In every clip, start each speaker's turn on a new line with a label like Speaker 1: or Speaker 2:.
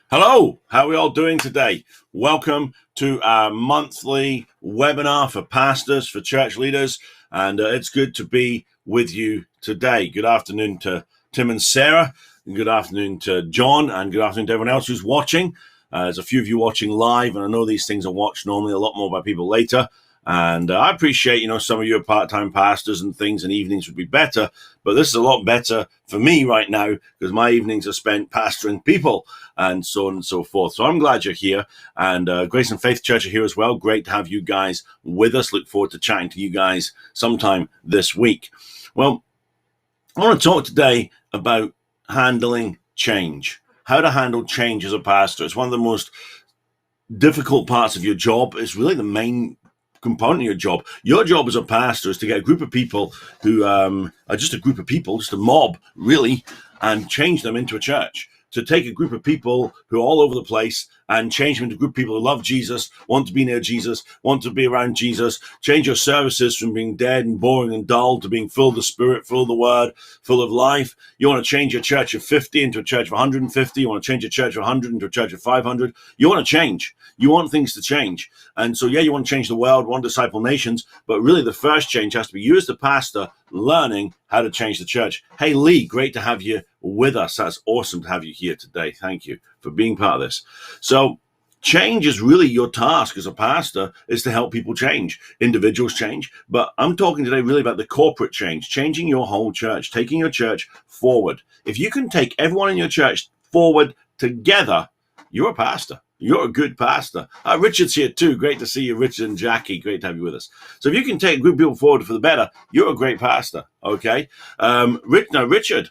Speaker 1: Hello, how are we all doing today? Welcome to our monthly webinar for pastors, for church leaders, and it's good to be with you today. Good afternoon to Tim and Sarah, and good afternoon to John, and good afternoon to everyone else who's watching. There's a few of you watching live, and I know these things are watched normally a lot more by people later. And I appreciate, some of you are part-time pastors and things, and evenings would be better. But this is a lot better for me right now because my evenings are spent pastoring people and so on and so forth. So I'm glad you're here. And Grace and Faith Church are here as well. Great to have you guys with us. Look forward to chatting to you guys sometime this week. Well, I want to talk today about handling change. How to handle change as a pastor. It's one of the most difficult parts of your job. It's really the main component of your job. Your job as a pastor is to get a group of people who are just a group of people, just a mob, really, and change them into a church. To take a group of people who are all over the place and change them into a group of people who love Jesus, want to be near Jesus, want to be around Jesus, change your services from being dead and boring and dull to being full of the Spirit, full of the Word, full of life. You want to change your church of 50 into a church of 150. You want to change your church of 100 into a church of 500. You want to change. You want things to change. And so, you want to change the world, want to disciple nations, but really the first change has to be you as the pastor learning how to change the church. Hey, Lee, great to have you with us. That's awesome to have you here today. Thank you for being part of this. So change is really your task as a pastor, is to help people change. Individuals change, but I'm talking today really about the corporate change, changing your whole church, taking your church forward. If you can take everyone in your church forward together, you're a pastor. You're a good pastor. Richard's here too. Great to see you, Richard and Jackie. Great to have you with us. So if you can take a group of people forward for the better, you're a great pastor, okay? Richard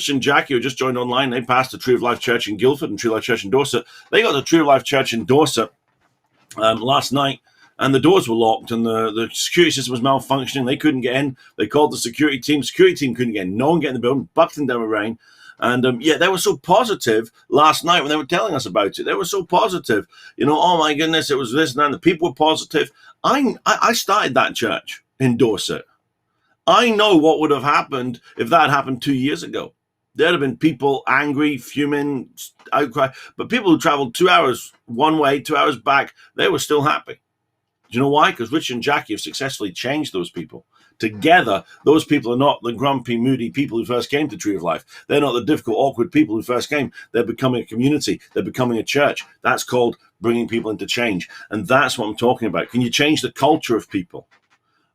Speaker 1: and Jackie, who just joined online, they passed the Tree of Life Church in Guildford and Tree of Life Church in Dorset. They got the Tree of Life Church in Dorset last night, and the doors were locked, and the security system was malfunctioning. They couldn't get in. They called the security team. Security team couldn't get in. No one get in the building, bucketing down with rain. And they were so positive last night when they were telling us about it. They were so positive. Oh my goodness, it was this and that. And the people were positive. I started that church in Dorset. I know what would have happened if that had happened 2 years ago. There'd have been people angry, fuming, outcry. But people who traveled 2 hours one way, 2 hours back, they were still happy. Do you know why? Because Rich and Jackie have successfully changed those people. Together, those people are not the grumpy, moody people who first came to Tree of Life. They're not the difficult, awkward people who first came. They're becoming a community. They're becoming a church. That's called bringing people into change. And that's what I'm talking about. Can you change the culture of people?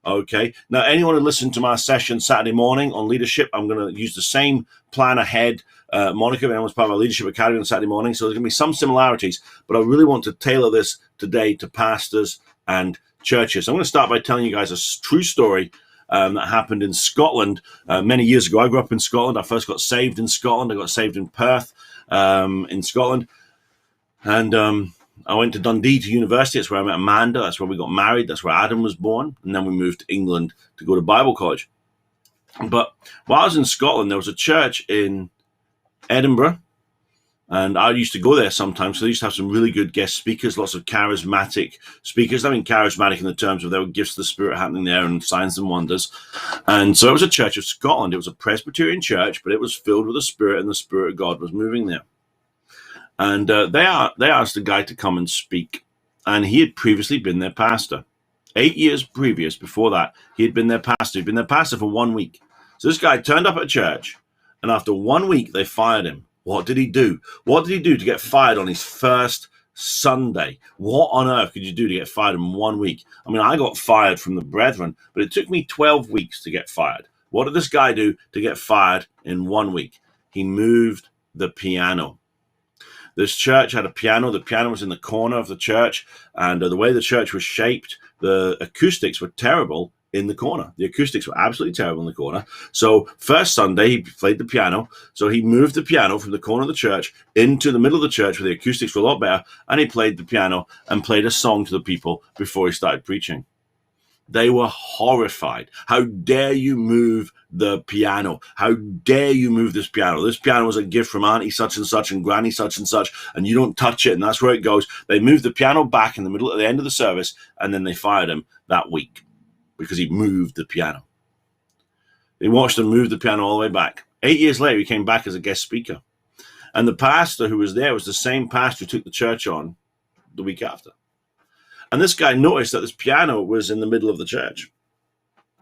Speaker 1: Okay. Now, anyone who listened to my session Saturday morning on leadership, I'm going to use the same plan ahead moniker. Anyone's part of our Leadership Academy on Saturday morning. So there's going to be some similarities, but I really want to tailor this today to pastors and churches. I'm going to start by telling you guys a true story that happened in Scotland many years ago. I grew up in Scotland. I first got saved in Scotland. I got saved in Perth in Scotland. And I went to Dundee to university. That's where I met Amanda. That's where we got married. That's where Adam was born. And then we moved to England to go to Bible college. But while I was in Scotland, there was a church in Edinburgh. And I used to go there sometimes. So they used to have some really good guest speakers, lots of charismatic speakers. I mean, charismatic in the terms of there were gifts of the Spirit happening there and signs and wonders. And so it was a church of Scotland. It was a Presbyterian church, but it was filled with the Spirit, and the Spirit of God was moving there. And they asked a guy to come and speak. And he had previously been their pastor. 8 years previous, before that, he had been their pastor. He'd been their pastor for 1 week. So this guy turned up at church, and after 1 week, they fired him. What did he do? What did he do to get fired on his first Sunday? What on earth could you do to get fired in 1 week? I mean, I got fired from the Brethren, but it took me 12 weeks to get fired. What did this guy do to get fired in 1 week? He moved the piano. This church had a piano. The piano was in the corner of the church, and the way the church was shaped, the acoustics were terrible in the corner. The acoustics were absolutely terrible in the corner. So first Sunday, he played the piano. So he moved the piano from the corner of the church into the middle of the church where the acoustics were a lot better, and he played the piano and played a song to the people before he started preaching. They were horrified. How dare you move the piano? How dare you move this piano? This piano was a gift from Auntie such and such and Granny such, and you don't touch it, and that's where it goes. They moved the piano back in the middle at the end of the service, and then they fired him that week because he moved the piano. They watched him move the piano all the way back. 8 years later, he came back as a guest speaker. And the pastor who was there was the same pastor who took the church on the week after. And this guy noticed that this piano was in the middle of the church.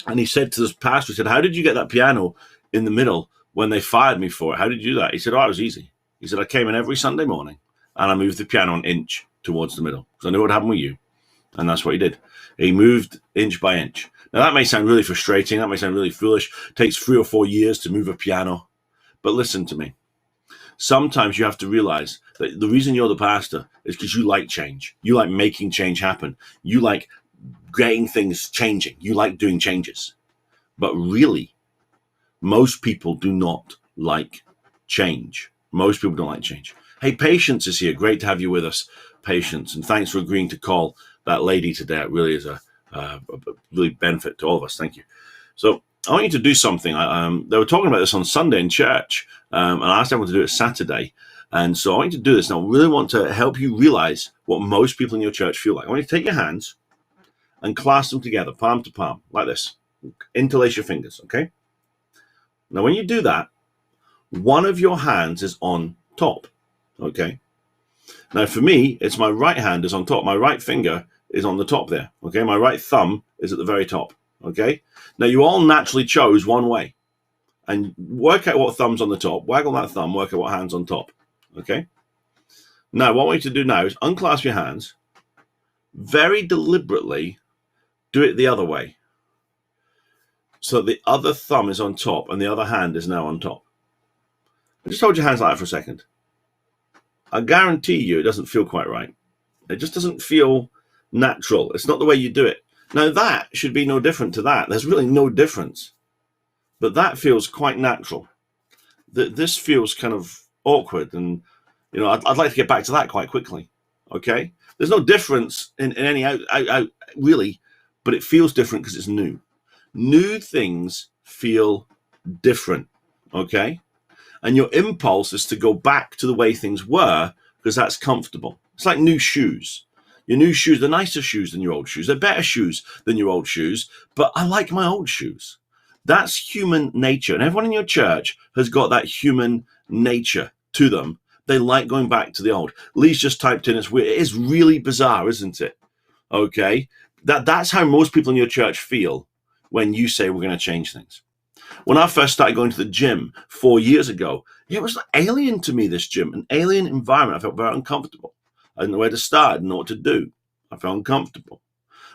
Speaker 1: And he said to this pastor, he said, how did you get that piano in the middle when they fired me for it? How did you do that? He said, oh, it was easy. He said, I came in every Sunday morning and I moved the piano an inch towards the middle because I knew what happened with you. And that's what he did. He moved inch by inch. Now, that may sound really frustrating. That may sound really foolish. It takes 3 or 4 years to move a piano. But listen to me. Sometimes you have to realize that the reason you're the pastor is because you like change. You like making change happen. You like getting things changing. You like doing changes. But really, most people do not like change. Most people don't like change. Hey, Patience is here. Great to have you with us, Patience. And thanks for agreeing to call that lady today. It really is a really benefit to all of us. Thank you. So I want you to do something. They were talking about this on Sunday in church, and I asked everyone to do it Saturday. And so I want you to do this. And I really want to help you realize what most people in your church feel like. I want you to take your hands and clasp them together, palm to palm, like this. Interlace your fingers, okay? Now, when you do that, one of your hands is on top, okay? Now, for me, it's my right hand is on top. My right finger is on the top there, okay? My right thumb is at the very top, okay? Now, you all naturally chose one way. And work out what thumb's on the top. Waggle that thumb, work out what hand's on top, okay? Now, what I want you to do now is unclasp your hands. Very deliberately, do it the other way. So the other thumb is on top and the other hand is now on top. Just hold your hands like that for a second. I guarantee you it doesn't feel quite right. It just doesn't feel natural. It's not the way you do it. Now that should be no different to that. There's really no difference. But that feels quite natural. This feels kind of awkward. And, you know, I'd like to get back to that quite quickly. Okay? There's no difference in any out really, but it feels different because it's new. New things feel different. Okay? And your impulse is to go back to the way things were because that's comfortable. It's like new shoes. Your new shoes, they're nicer shoes than your old shoes. They're better shoes than your old shoes, but I like my old shoes. That's human nature. And everyone in your church has got that human nature to them. They like going back to the old. Lee's just typed in, it's weird. It is really bizarre, isn't it? Okay. That's how most people in your church feel when you say we're going to change things. When I first started going to the gym 4 years ago, it was alien to me, this gym, an alien environment. I felt very uncomfortable. I didn't know where to start. I didn't know what to do. I felt uncomfortable.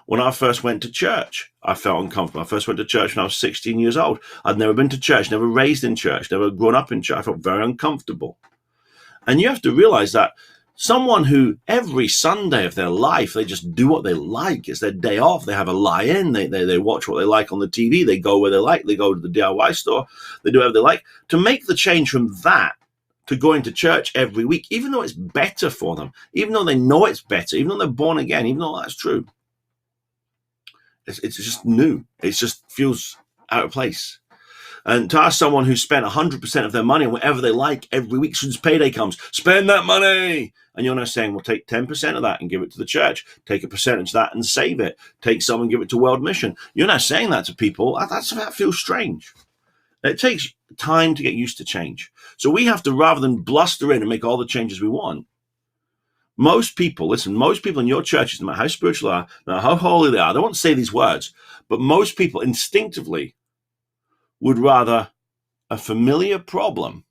Speaker 1: When I first went to church, I felt uncomfortable. I first went to church when I was 16 years old. I'd never been to church, never raised in church, never grown up in church. I felt very uncomfortable. And you have to realize that someone who every Sunday of their life, they just do what they like. It's their day off. They have a lie-in. They watch what they like on the TV. They go where they like. They go to the DIY store. They do whatever they like. To make the change from that to going to church every week, even though it's better for them, even though they know it's better, even though they're born again, even though that's true, it's just new. It just feels out of place. And to ask someone who spent 100% of their money on whatever they like every week, as soon as payday comes, spend that money. And you're now saying, well, take 10% of that and give it to the church. Take a percentage of that and save it. Take some and give it to World Mission. You're now saying that to people. That feels strange. It takes time to get used to change. So we have to, rather than bluster in and make all the changes we want, most people in your churches, no matter how spiritual they are, no matter how holy they are, they won't say these words, but most people instinctively would rather a familiar problem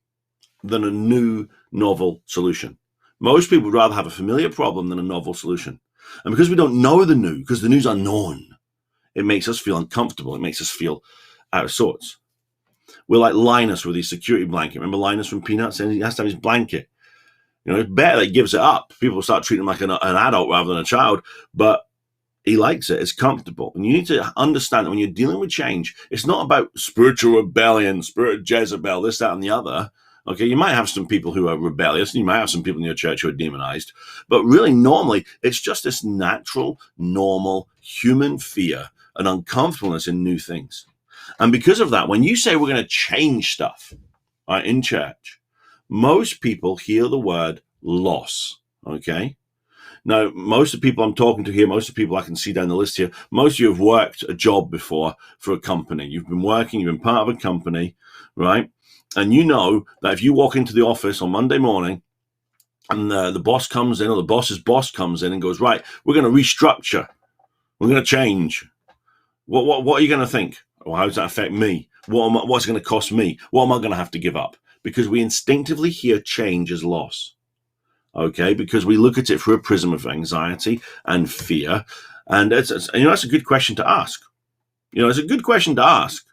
Speaker 1: than a new novel solution. Most people would rather have a familiar problem than a novel solution. And because we don't know the new, because the new's unknown, it makes us feel uncomfortable. It makes us feel out of sorts. We're like Linus with his security blanket. Remember Linus from Peanuts? And he has to have his blanket. You know, it's better that he gives it up. People start treating him like an adult rather than a child, but he likes it. It's comfortable. And you need to understand that when you're dealing with change, it's not about spiritual rebellion, spirit of Jezebel, this, that, and the other. Okay, you might have some people who are rebellious, and you might have some people in your church who are demonized, but really, normally, it's just this natural, normal, human fear and uncomfortableness in new things. And because of that, when you say we're going to change stuff in church, most people hear the word loss, okay? Now, most of the people I'm talking to here, most of the people I can see down the list here, most of you have worked a job before for a company. You've been working, you've been part of a company, right? And you know that if you walk into the office on Monday morning and the boss comes in, or the boss's boss comes in and goes, right, we're going to restructure, we're going to change. What are you going to think? Well, how does that affect me? What's it going to cost me? What am I going to have to give up? Because we instinctively hear change as loss. Okay, because we look at it through a prism of anxiety and fear. And that's a good question to ask. It's a good question to ask.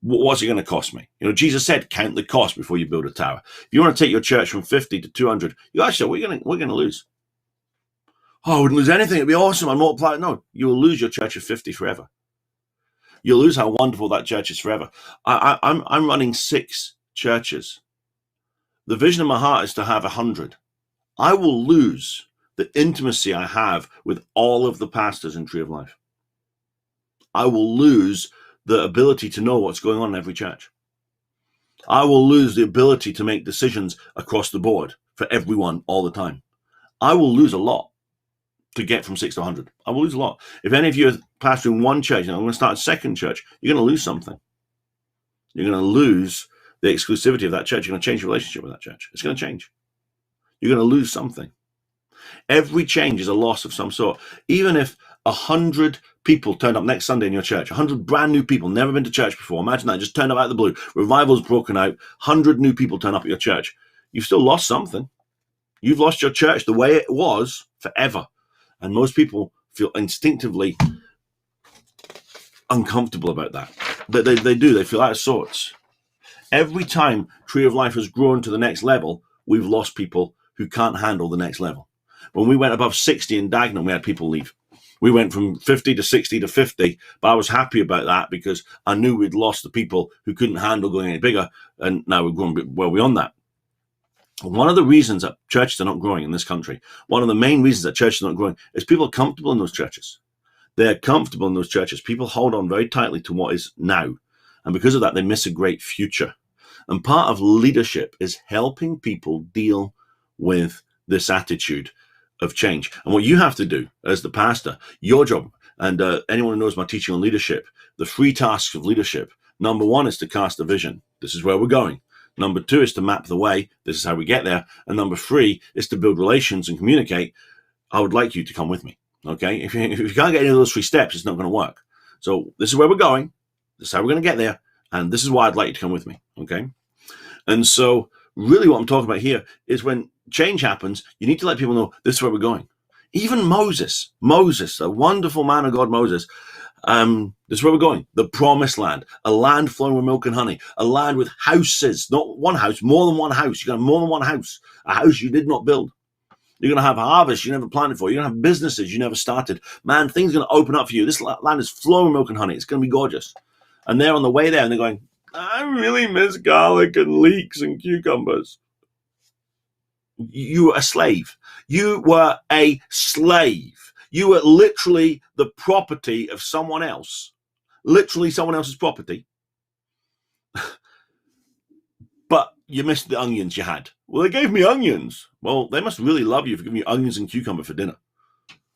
Speaker 1: What's it going to cost me? Jesus said, count the cost before you build a tower. If you want to take your church from 50 to 200, you actually, we're going to lose. Oh, I wouldn't lose anything. It'd be awesome. I'd multiply it. No, you will lose your church of 50 forever. You'll lose how wonderful that church is forever. I'm running 6 churches. The vision of my heart is to have 100. I will lose the intimacy I have with all of the pastors in Tree of Life. I will lose the ability to know what's going on in every church. I will lose the ability to make decisions across the board for everyone all the time. I will lose a lot to get from 6 to 100. I will lose a lot. If any of you are pastoring one church, and I'm going to start a second church, you're going to lose something. You're going to lose the exclusivity of that church. You're going to change your relationship with that church. It's going to change. You're going to lose something. Every change is a loss of some sort. Even if 100 people turned up next Sunday in your church, 100 brand new people, never been to church before. Imagine that, just turned up out of the blue. Revival's broken out. 100 new people turn up at your church. You've still lost something. You've lost your church the way it was forever. And most people feel instinctively uncomfortable about that. They do. They feel out of sorts. Every time Tree of Life has grown to the next level, we've lost people who can't handle the next level. When we went above 60 in Dagenham, we had people leave. We went from 50 to 60 to 50, but I was happy about that because I knew we'd lost the people who couldn't handle going any bigger, and now we're going well beyond that. One of the reasons that churches are not growing in this country, one of the main reasons that churches are not growing, is people are comfortable in those churches. They're comfortable in those churches. People hold on very tightly to what is now, and because of that, they miss a great future. And part of leadership is helping people deal with this attitude of change. And what you have to do as the pastor, your job, and anyone who knows my teaching on leadership, the 3 tasks of leadership. Number 1 is to cast a vision. This is where we're going. Number 2 is to map the way. This is how we get there. And number 3 is to build relations and communicate. I would like you to come with me. Okay? If you can't get any of those 3 steps, it's not going to work. So this is where we're going. This is how we're going to get there. And this is why I'd like you to come with me. Okay? And so really what I'm talking about here is when change happens, you need to let people know this is where we're going. Even Moses, a wonderful man of God, Moses, this is where we're going. The promised land, a land flowing with milk and honey, a land with houses, not one house, more than one house. You're going to have more than one house, a house you did not build. You're going to have harvest you never planted for. You're going to have businesses you never started. Man, things are going to open up for you. This land is flowing with milk and honey. It's going to be gorgeous. And they're on the way there and they're going, I really miss garlic and leeks and cucumbers. You were a slave. You were a slave. You were literally the property of someone else. Literally someone else's property. But you missed the onions you had. Well, they gave me onions. Well, they must really love you for giving you onions and cucumber for dinner.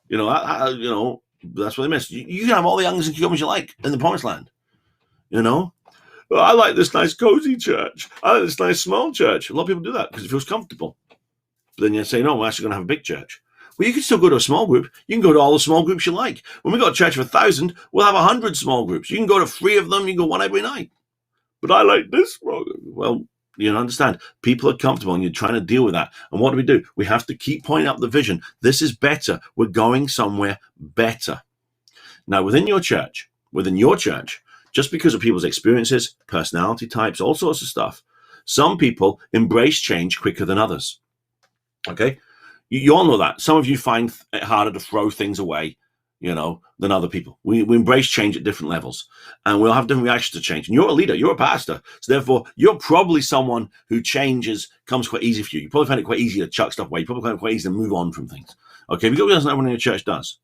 Speaker 1: That's what they missed. You can have all the onions and cucumbers you like in the promised land. Well, I like this nice cozy church. I like this nice small church. A lot of people do that because it feels comfortable. But then you say, no, we're actually going to have a big church. Well, you can still go to a small group. You can go to all the small groups you like. When we got a church of 1,000, we'll have 100 small groups. You can go to 3 of them. You can go one every night. But I like this small group. Well, you understand. People are comfortable and you're trying to deal with that. And what do? We have to keep pointing up the vision. This is better. We're going somewhere better. Now, within your church, just because of people's experiences, personality types, all sorts of stuff, some people embrace change quicker than others. Okay? You all know that. Some of you find it harder to throw things away, than other people. We embrace change at different levels, and we'll have different reactions to change. And you're a leader, you're a pastor, so therefore you're probably someone who comes quite easy for you. You probably find it quite easy to chuck stuff away. You probably find it quite easy to move on from things. Okay, because that's not everyone in your church does.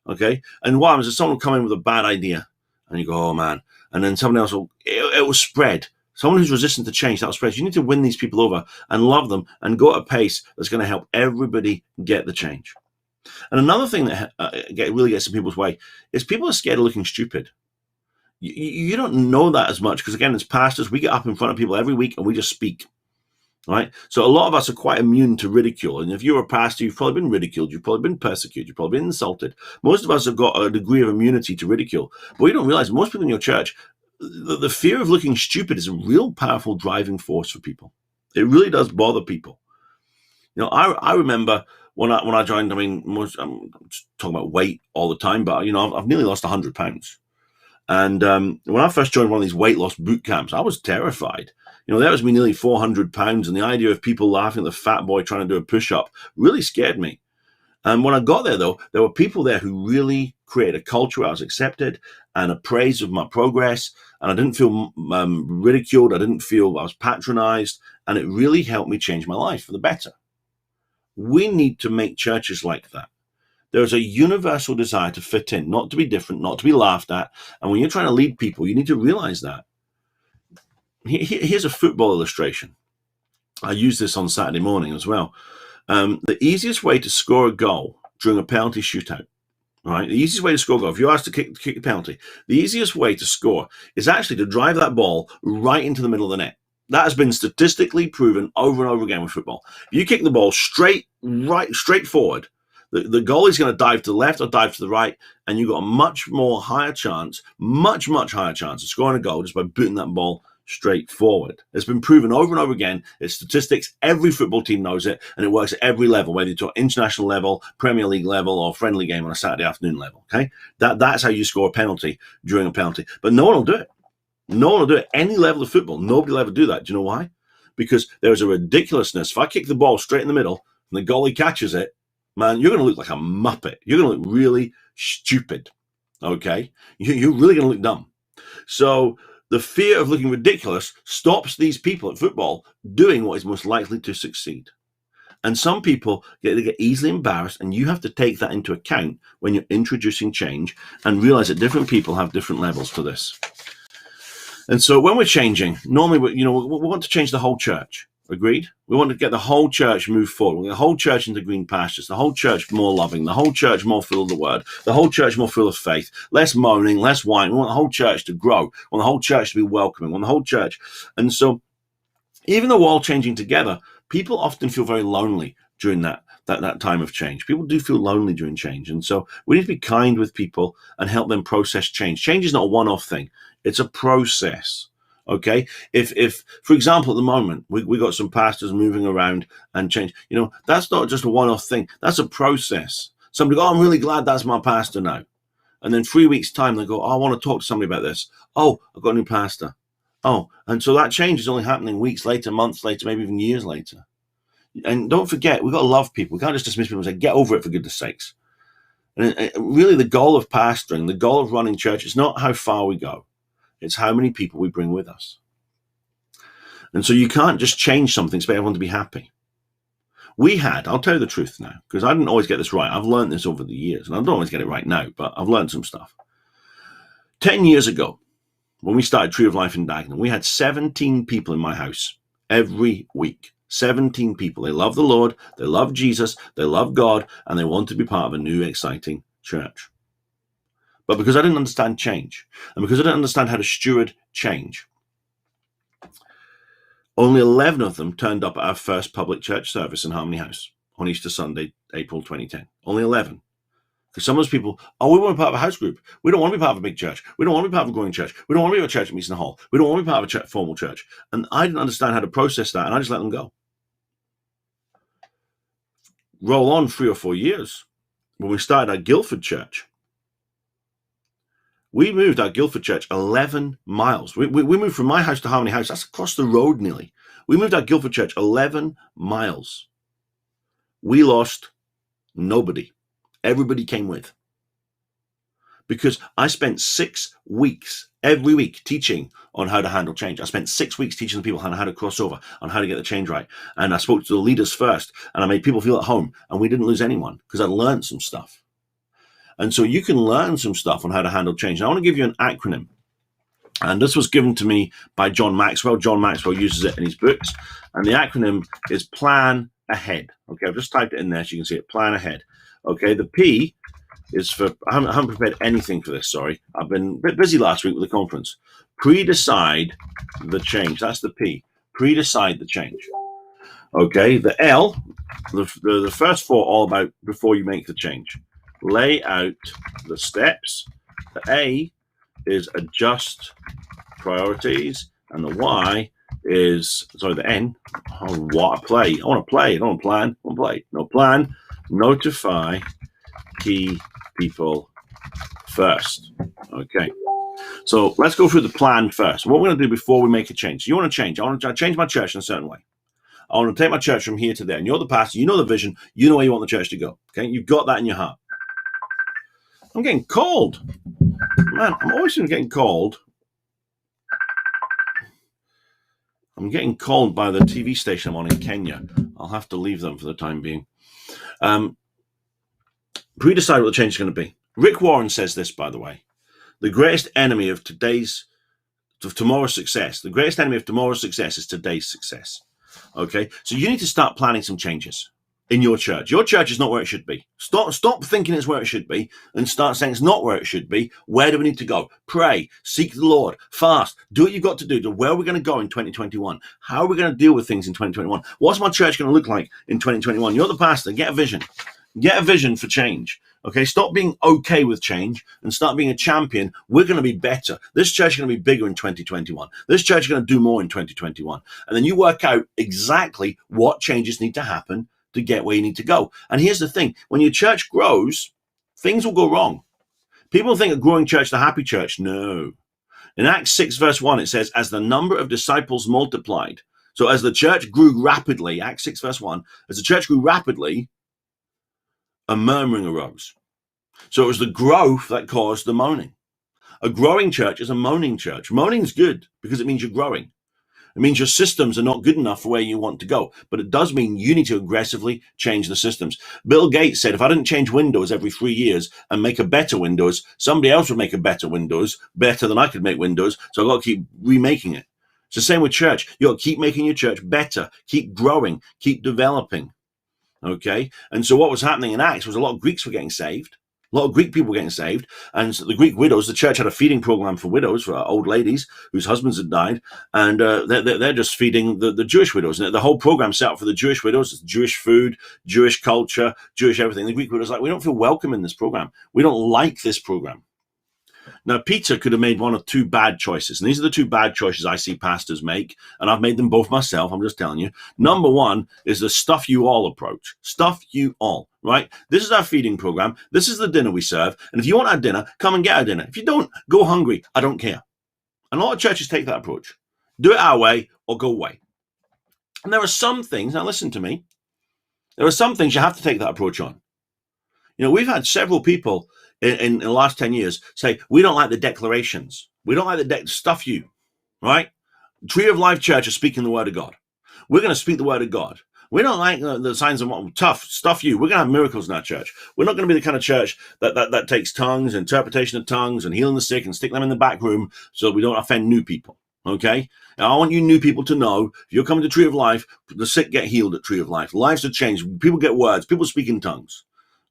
Speaker 1: Okay, and what happens is someone will come in with a bad idea, and you go, oh man, and then someone else it will spread. Someone who's resistant to change, that will spread. You need to win these people over and love them and go at a pace that's going to help everybody get the change. And another thing that really gets in people's way is people are scared of looking stupid. You don't know that as much because, again, as pastors, we get up in front of people every week and we just speak. Right? So a lot of us are quite immune to ridicule. And if you're a pastor, you've probably been ridiculed, you've probably been persecuted, you've probably been insulted. Most of us have got a degree of immunity to ridicule. But you don't realize most people in your church, the fear of looking stupid is a real powerful driving force for people. It really does bother people. I remember when I joined, I'm talking about weight all the time, but I've nearly lost 100 pounds. And when I first joined one of these weight loss boot camps, I was terrified. That was me nearly 400 pounds, and the idea of people laughing at the fat boy trying to do a push-up really scared me. And when I got there, though, there were people there who really created a culture where I was accepted and appraised of my progress, and I didn't feel ridiculed. I didn't feel I was patronized, and it really helped me change my life for the better. We need to make churches like that. There's a universal desire to fit in, not to be different, not to be laughed at. And when you're trying to lead people, you need to realize that. Here's a football illustration. I use this on Saturday morning as well. The easiest way to score a goal during a penalty shootout, right? The easiest way to score a goal, if you're asked to kick the penalty, the easiest way to score is actually to drive that ball right into the middle of the net. That has been statistically proven over and over again with football. If you kick the ball straight forward, the goalie's going to dive to the left or dive to the right, and you've got a much higher chance of scoring a goal just by booting that ball straight forward. It's been proven over and over again. It's statistics. Every football team knows it, and it works at every level, whether you're talking international level, Premier League level, or friendly game on a Saturday afternoon level. Okay, that's how you score a penalty during a penalty. But no one will do it. No one will do it. Any level of football, nobody will ever do that. Do you know why? Because there's a ridiculousness. If I kick the ball straight in the middle and the goalie catches it, man, you're going to look like a muppet. You're going to look really stupid. Okay, you're really going to look dumb. So the fear of looking ridiculous stops these people at football doing what is most likely to succeed. And some people get easily embarrassed, and you have to take that into account when you're introducing change and realize that different people have different levels for this. And so when we're changing, normally we want to change the whole church. Agreed? We want to get the whole church moved forward. We want the whole church into green pastures, the whole church more loving, the whole church more full of the word, the whole church more full of faith, less moaning, less whining. We want the whole church to grow. We want the whole church to be welcoming. We want the whole church. And so even though we're all changing together, people often feel very lonely during that time of change. People do feel lonely during change. And so we need to be kind with people and help them process change. Change is not a one-off thing. It's a process. Okay, if for example, at the moment, we got some pastors moving around and change, that's not just a one-off thing. That's a process. Somebody go, I'm really glad that's my pastor now. And then 3 weeks' time, they go, I want to talk to somebody about this. Oh, I've got a new pastor. Oh, and so that change is only happening weeks later, months later, maybe even years later. And don't forget, we've got to love people. We can't just dismiss people and say, get over it for goodness sakes. And really, the goal of pastoring, the goal of running church, is not how far we go. It's how many people we bring with us. And so you can't just change something to expect everyone to be happy. I'll tell you the truth now, because I didn't always get this right. I've learned this over the years, and I don't always get it right now, but I've learned some stuff. 10 years ago, when we started Tree of Life in Dagenham, we had 17 people in my house every week. 17 people. They love the Lord, they love Jesus, they love God, and they want to be part of a new, exciting church. But because I didn't understand change, and because I didn't understand how to steward change, only 11 of them turned up at our first public church service in Harmony House on Easter Sunday, April 2010. Only 11. Because some of those people, we want to be part of a house group. We don't want to be part of a big church. We don't want to be part of a growing church. We don't want to be a church that meets in a hall. We don't want to be part of a formal church. And I didn't understand how to process that, and I just let them go. Roll on 3 or 4 years, when we started our Guildford church, we moved our Guildford church 11 miles. We moved from my house to Harmony House. That's across the road nearly. We moved our Guildford church 11 miles. We lost nobody. Everybody came with. Because I spent 6 weeks, every week, teaching on how to handle change. I spent 6 weeks teaching the people how to cross over, on how to get the change right. And I spoke to the leaders first, and I made people feel at home. And we didn't lose anyone because I learned some stuff. And so you can learn some stuff on how to handle change. And I want to give you an acronym. And this was given to me by John Maxwell. John Maxwell uses it in his books. And the acronym is Plan Ahead. Okay, I've just typed it in there so you can see it. Plan Ahead. Okay, the P is for, I haven't prepared anything for this, sorry. I've been a bit busy last week with the conference. Pre-decide the change. That's the P. Pre-decide the change. Okay, the L, the first four, all about before you make the change. Lay out the steps. The A is adjust priorities, and the Y is, sorry, the N, oh, what a play. I want to play. I don't want to plan. I want to play. No plan. Notify key people first. Okay. So let's go through the plan first. What we're going to do before we make a change. You want to change. I want to change my church in a certain way. I want to take my church from here to there. And you're the pastor. You know the vision. You know where you want the church to go. Okay. You've got that in your heart. I'm getting called. Man, I'm always getting called. I'm getting called by the TV station I'm on in Kenya. I'll have to leave them for the time being. Pre-decide what the change is going to be. Rick Warren says this, by the way. The greatest enemy of tomorrow's success. The greatest enemy of tomorrow's success is today's success. Okay? So you need to start planning some changes in your church. Your church is not where it should be. Stop thinking it's where it should be and start saying it's not where it should be. Where do we need to go? Pray, seek the Lord, fast, do what you've got to do. Where are we going to go in 2021? How are we going to deal with things in 2021? What's my church going to look like in 2021? You're the pastor. Get a vision. Get a vision for change. Okay, stop being okay with change and start being a champion. We're going to be better. This church is going to be bigger in 2021. This church is going to do more in 2021. And then you work out exactly what changes need to happen to get where you need to go. And here's the thing. When your church grows, things will go wrong. People think a growing church is a happy church. No. In Acts 6 verse 1, it says, as the number of disciples multiplied. So as the church grew rapidly, Acts 6 verse 1, as the church grew rapidly, a murmuring arose. So it was the growth that caused the moaning. A growing church is a moaning church. Moaning's good because it means you're growing. It means your systems are not good enough for where you want to go. But it does mean you need to aggressively change the systems. Bill Gates said, if I didn't change Windows every 3 years and make a better Windows, somebody else would make a better Windows, better than I could make Windows. So I've got to keep remaking it. It's the same with church. You've got to keep making your church better, keep growing, keep developing. Okay? And so what was happening in Acts was a lot of Greeks were getting saved. A lot of Greek people were getting saved. And so the Greek widows, the church had a feeding program for widows, for old ladies whose husbands had died. And they're just feeding the Jewish widows. And the whole program set up for the Jewish widows, Jewish food, Jewish culture, Jewish everything. The Greek widows like, we don't feel welcome in this program. We don't like this program. Now, Peter could have made one of two bad choices. And these are the two bad choices I see pastors make. And I've made them both myself. I'm just telling you. Number one is the stuff you all approach. Stuff you all, right? This is our feeding program. This is the dinner we serve. And if you want our dinner, come and get our dinner. If you don't, go hungry. I don't care. And a lot of churches take that approach. Do it our way or go away. And there are some things, now listen to me, there are some things you have to take that approach on. You know, we've had several people in the last 10 years say, we don't like the declarations. We don't like the stuff you, right? Tree of Life Church is speaking the word of God. We're going to speak the word of God. We don't like the signs of tough stuff you. We're going to have miracles in our church. We're not going to be the kind of church that takes tongues, interpretation of tongues and healing the sick and stick them in the back room so that we don't offend new people. Okay? Now, I want you new people to know, if you're coming to Tree of Life, the sick get healed at Tree of Life. Lives are changed. People get words. People speak in tongues.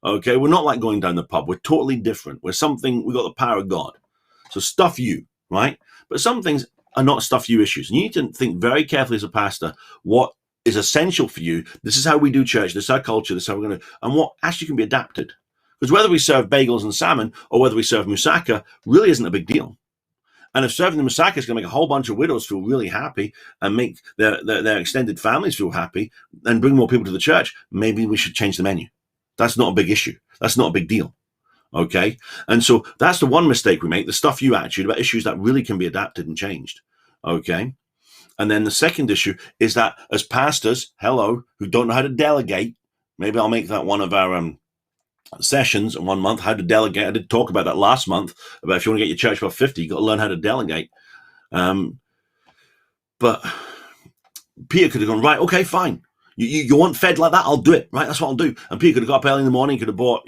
Speaker 1: Okay, we're not like going down the pub. We're totally different. We're something, we got the power of God. So stuff you, right? But some things are not stuff you issues. And you need to think very carefully as a pastor what is essential for you. This is how we do church. This is our culture. This is how we're going to, and what actually can be adapted. Because whether we serve bagels and salmon or whether we serve moussaka really isn't a big deal. And if serving the moussaka is going to make a whole bunch of widows feel really happy and make their extended families feel happy and bring more people to the church, maybe we should change the menu. That's not a big issue. That's not a big deal. Okay? And so that's the one mistake we make, the stuff you attitude about issues that really can be adapted and changed. Okay? And then the second issue is that as pastors, who don't know how to delegate, maybe I'll make that one of our sessions in 1 month, how to delegate. I did talk about that last month, about if you want to get your church above 50, you've got to learn how to delegate. But Peter could have gone, right, okay, fine. You want fed like that? I'll do it, right? That's what I'll do. And Peter could have got up early in the morning, he could have bought,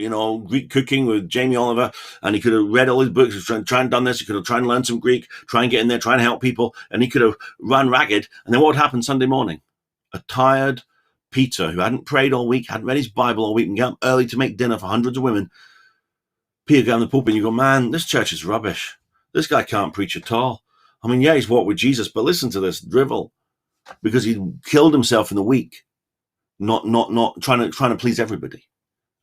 Speaker 1: Greek cooking with Jamie Oliver, and he could have read all his books, try and done this, he could have tried and learn some Greek, try and get in there, try and help people, and he could have run ragged. And then what would happen Sunday morning? A tired Peter, who hadn't prayed all week, hadn't read his Bible all week, and got up early to make dinner for hundreds of women, Peter got in the pulpit and you go, man, this church is rubbish. This guy can't preach at all. I mean, yeah, he's walked with Jesus, but listen to this drivel, because he killed himself in the week, not trying to please everybody.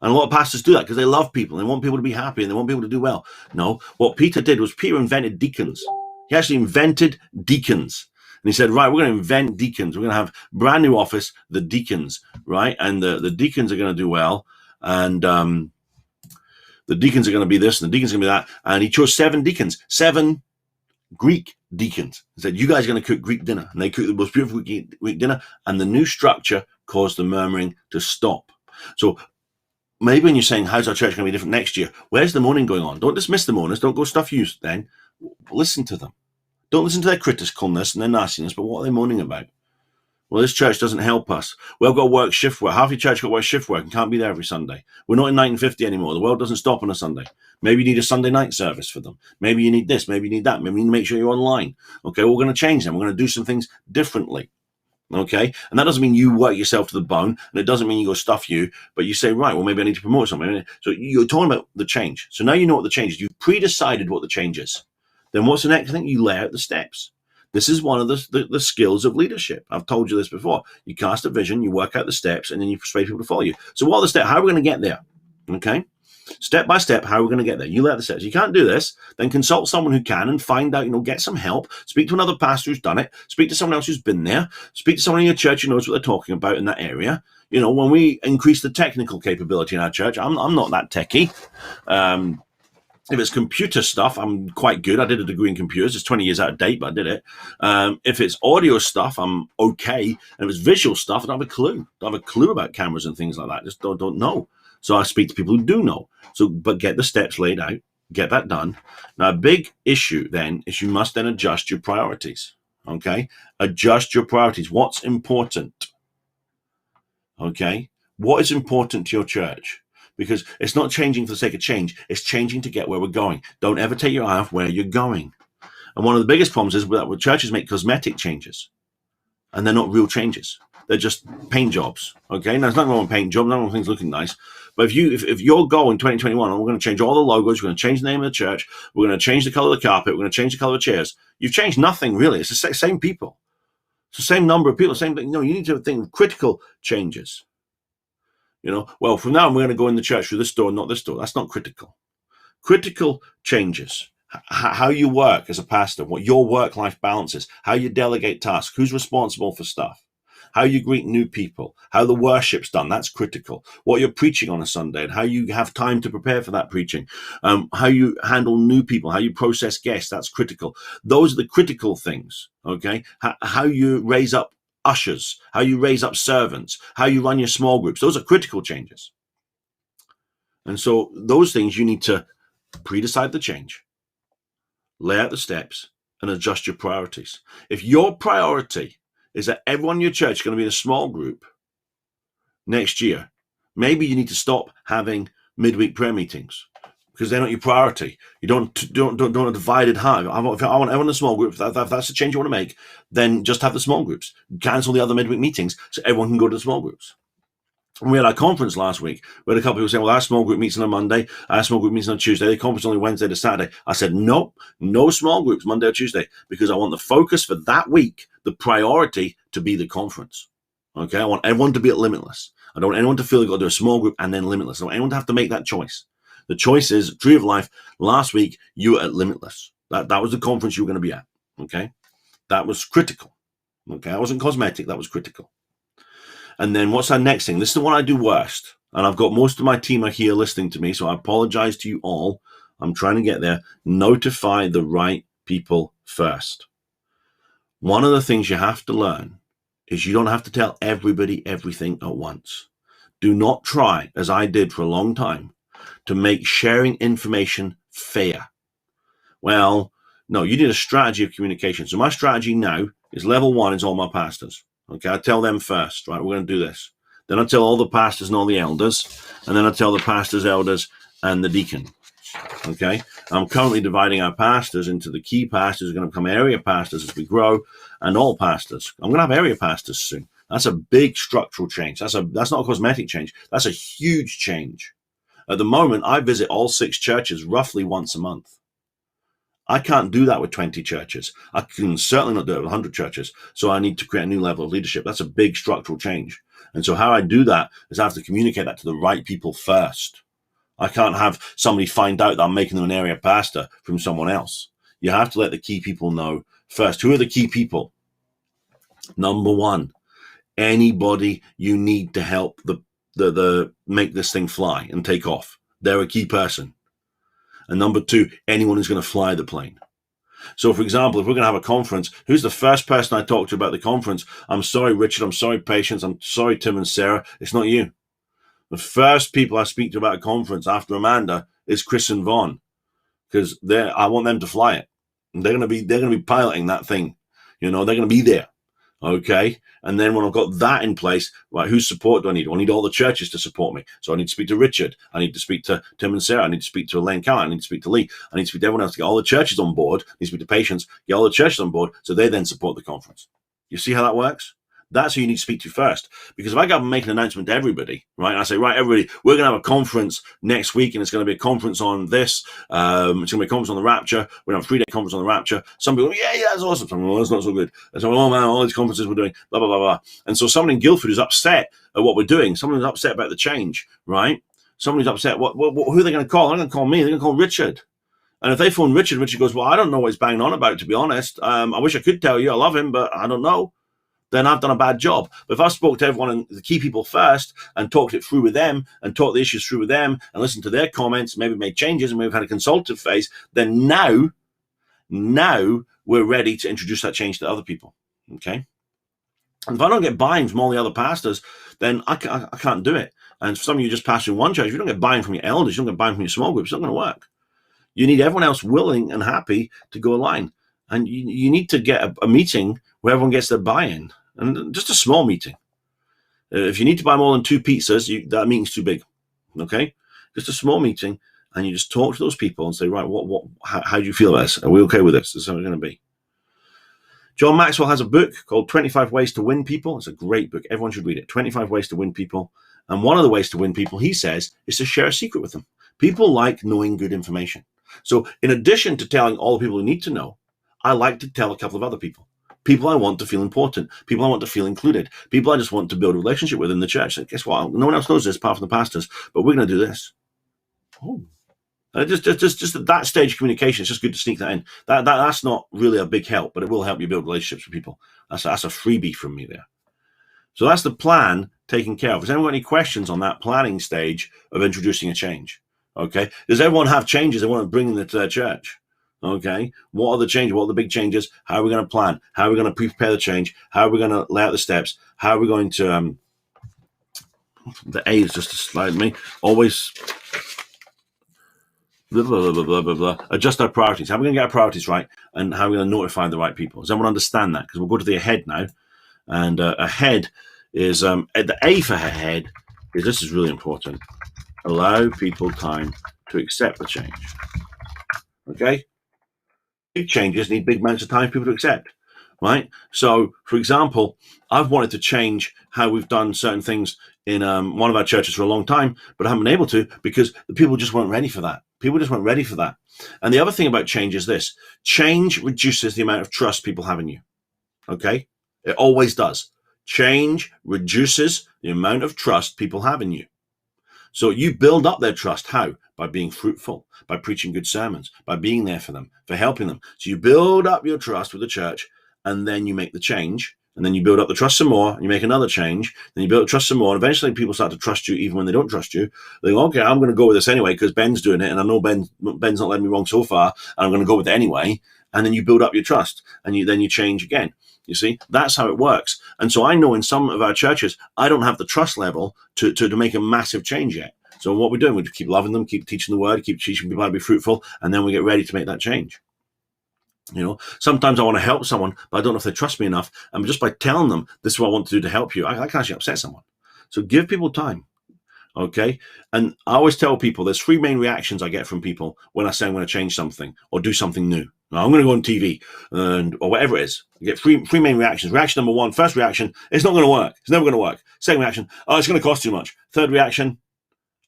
Speaker 1: And a lot of pastors do that because they love people. They want people to be happy and they want people to do well. No, what Peter did was Peter invented deacons. He actually invented deacons. And he said, right, we're going to invent deacons. We're going to have a brand new office, the deacons, right? And the deacons are going to do well. And the deacons are going to be this and the deacons are going to be that. And he chose 7 deacons, 7 Greek deacons. He said, you guys are going to cook Greek dinner. And they cooked the most beautiful Greek dinner. And the new structure caused the murmuring to stop. So maybe when you're saying, how's our church going to be different next year? Where's the mourning going on? Don't dismiss the mourners. Don't go stuff you then. Listen to them. Don't listen to their criticalness and their nastiness, but what are they moaning about? Well, this church doesn't help us. Well, I've got to work shift work. Half your church got to work shift work and can't be there every Sunday. We're not in 1950 anymore. The world doesn't stop on a Sunday. Maybe you need a Sunday night service for them. Maybe you need this. Maybe you need that. Maybe you need to make sure you're online. Okay, we're going to change them. We're going to do some things differently. Okay, and that doesn't mean you work yourself to the bone, and it doesn't mean you go stuff you, but you say, right, well, maybe I need to promote something. So you're talking about the change. So now you know what the change is. You've pre-decided what the change is. Then what's the next thing? You lay out the steps. This is one of the skills of leadership. I've told you this before. You cast a vision, you work out the steps, and then you persuade people to follow you. So what are the steps? How are we going to get there? Okay, step by step, how are we going to get there? You lay out the steps. You can't do this, then consult someone who can and find out, get some help. Speak to another pastor who's done it. Speak to someone else who's been there. Speak to someone in your church who knows what they're talking about in that area. When we increase the technical capability in our church, I'm not that techie. If it's computer stuff, I'm quite good. I did a degree in computers. It's 20 years out of date, but I did it. If it's audio stuff, I'm okay. And if it's visual stuff, I don't have a clue. I don't have a clue about cameras and things like that. Just don't know. So I speak to people who do know. But get the steps laid out. Get that done. Now, a big issue then is you must then adjust your priorities. Okay? Adjust your priorities. What's important? Okay? What is important to your church? Because it's not changing for the sake of change. It's changing to get where we're going. Don't ever take your eye off where you're going. And one of the biggest problems is that churches make cosmetic changes. And they're not real changes. They're just paint jobs. Okay? Now, there's nothing wrong with paint jobs. Nothing wrong with things looking nice. But if your goal in 2021, we're going to change all the logos, we're going to change the name of the church, we're going to change the color of the carpet, we're going to change the color of the chairs. You've changed nothing, really. It's the same people. It's the same number of people. Same thing. You need to think of critical changes. Well, from now on, we're going to go in the church through this door, not this door. That's not critical. Critical changes. How you work as a pastor, what your work-life balance is, how you delegate tasks, who's responsible for stuff, how you greet new people, how the worship's done. That's critical. What you're preaching on a Sunday and how you have time to prepare for that preaching, how you handle new people, how you process guests. That's critical. Those are the critical things. Okay. How you raise up ushers, how you raise up servants, how you run your small groups. Those are critical changes. And so those things you need to pre-decide the change, lay out the steps, and adjust your priorities. If your priority is that everyone in your church is going to be in a small group next year, maybe you need to stop having midweek prayer meetings because they're not your priority. You don't a divided heart. I want everyone in a small group. If that's the change you want to make, then just have the small groups. Cancel the other midweek meetings so everyone can go to the small groups. And we had our conference last week. We had a couple of people saying, well, our small group meets on a Monday, our small group meets on a Tuesday, the conference only Wednesday to Saturday. I said, no small groups Monday or Tuesday, because I want the focus for that week, the priority to be the conference. Okay, I want everyone to be at Limitless. I don't want anyone to feel they've got to do a small group and then Limitless. I don't want anyone to have to make that choice. The choice is Tree of Life. Last week, you were at Limitless. That was the conference you were going to be at. Okay, that was critical. Okay, that wasn't cosmetic. That was critical. And then what's our next thing? This is the one I do worst. And I've got most of my team are here listening to me, so I apologize to you all. I'm trying to get there. Notify the right people first. One of the things you have to learn is you don't have to tell everybody everything at once. Do not try, as I did for a long time, to make sharing information fair. Well, no, you need a strategy of communication. So my strategy now is level 1 is all my pastors. Okay, I tell them first, right, we're going to do this. Then I tell all the pastors and all the elders, and then I tell the pastors, elders, and the deacon. Okay, I'm currently dividing our pastors into the key pastors who are going to become area pastors as we grow, and all pastors. I'm going to have area pastors soon. That's a big structural change. That's not a cosmetic change. That's a huge change. At the moment, I visit all 6 churches roughly once a month. I can't do that with 20 churches. I can certainly not do it with 100 churches. So I need to create a new level of leadership. That's a big structural change. And so how I do that is I have to communicate that to the right people first. I can't have somebody find out that I'm making them an area pastor from someone else. You have to let the key people know first. Who are the key people? Number one, anybody you need to help the make this thing fly and take off. They're a key person. And number two, anyone who's going to fly the plane. So, for example, if we're going to have a conference, who's the first person I talk to about the conference? I'm sorry, Richard. I'm sorry, Patience. I'm sorry, Tim and Sarah. It's not you. The first people I speak to about a conference after Amanda is Chris and Vaughn, because I want them to fly it. And they're going to be piloting that thing. They're going to be there. Okay. And then when I've got that in place, right, whose support do I need? I need all the churches to support me. So I need to speak to Richard. I need to speak to Tim and Sarah. I need to speak to Elaine Cowan. I need to speak to Lee. I need to speak to everyone else to get all the churches on board. I need to speak to Patience, get all the churches on board so they then support the conference. You see how that works? That's who you need to speak to first. Because if I go and make an announcement to everybody, right, and I say, right, everybody, we're going to have a conference next week, and it's going to be a conference on this. It's going to be a conference on the rapture. We're going to have a 3-day conference on the rapture. Some people, yeah, that's awesome. Some people, that's not so good. And so, oh man, all these conferences we're doing, blah, blah, blah, blah. And so someone in Guildford who's upset at what we're doing, someone who's upset about the change, right? Someone who's upset, who are they going to call? They're going to call me. They're going to call Richard. And if they phone Richard, Richard goes, well, I don't know what he's banging on about, to be honest. I wish I could tell you I love him, but I don't know. Then I've done a bad job. But if I spoke to everyone and the key people first and talked it through with them and talked the issues through with them and listened to their comments, maybe made changes and maybe had a consultative phase, then now we're ready to introduce that change to other people. Okay. And if I don't get buy-in from all the other pastors, then I can't do it. And for some of you just pastoring one church, if you don't get buy-in from your elders, you don't get buy-in from your small groups, it's not going to work. You need everyone else willing and happy to go align. And you need to get a meeting where everyone gets their buy-in, and just a small meeting. If you need to buy more than 2 pizzas, that meeting's too big. Okay, just a small meeting, and you just talk to those people and say, right, how do you feel about this? Are we okay with this? This is how it's going to be. John Maxwell has a book called 25 Ways to Win People. It's a great book. Everyone should read it. 25 Ways to Win People. And one of the ways to win people, he says, is to share a secret with them. People like knowing good information. So in addition to telling all the people who need to know, I like to tell a couple of other people. People I want to feel important. People I want to feel included. People I just want to build a relationship with in the church. And guess what? No one else knows this apart from the pastors, but we're going to do this. Oh. Just at that stage of communication, it's just good to sneak that in. That's not really a big help, but it will help you build relationships with people. That's a freebie from me there. So that's the plan taken care of. Has anyone got any questions on that planning stage of introducing a change? Okay. Does everyone have changes they want to bring into their church? Okay. What are the changes? What are the big changes? How are we going to plan? How are we going to prepare the change? How are we going to lay out the steps? How are we going to, the A is just to slide me, always, blah, blah, blah, blah, blah, blah. Adjust our priorities. How are we going to get our priorities right? And how are we going to notify the right people? Does everyone understand that? Because we'll go to the ahead now. And ahead is, the A for ahead is, this is really important. Allow people time to accept the change. Okay? Big changes need big amounts of time for people to accept, right? So, for example, I've wanted to change how we've done certain things in one of our churches for a long time, but I haven't been able to because the people just weren't ready for that. People just weren't ready for that. And the other thing about change is this. Change reduces the amount of trust people have in you, okay? It always does. Change reduces the amount of trust people have in you. So you build up their trust. How? By being fruitful, by preaching good sermons, by being there for them, for helping them. So you build up your trust with the church, and then you make the change, and then you build up the trust some more, and you make another change, then you build up trust some more, and eventually people start to trust you even when they don't trust you. They go, okay, I'm going to go with this anyway because Ben's doing it, and I know Ben's not letting me wrong so far, and I'm going to go with it anyway. And then you build up your trust, and then you change again. You see, that's how it works. And so I know in some of our churches, I don't have the trust level to make a massive change yet. So what we're doing, we just keep loving them, keep teaching the word, keep teaching people how to be fruitful, and then we get ready to make that change. You know, sometimes I want to help someone, but I don't know if they trust me enough. And just by telling them, this is what I want to do to help you, I can actually upset someone. So give people time. Okay. And I always tell people there's 3 main reactions I get from people when I say I'm going to change something or do something new. Now, I'm going to go on TV or whatever it is. You get three main reactions. Reaction number 1, first reaction, it's not going to work. It's never going to work. Second reaction, oh, it's going to cost too much. Third reaction,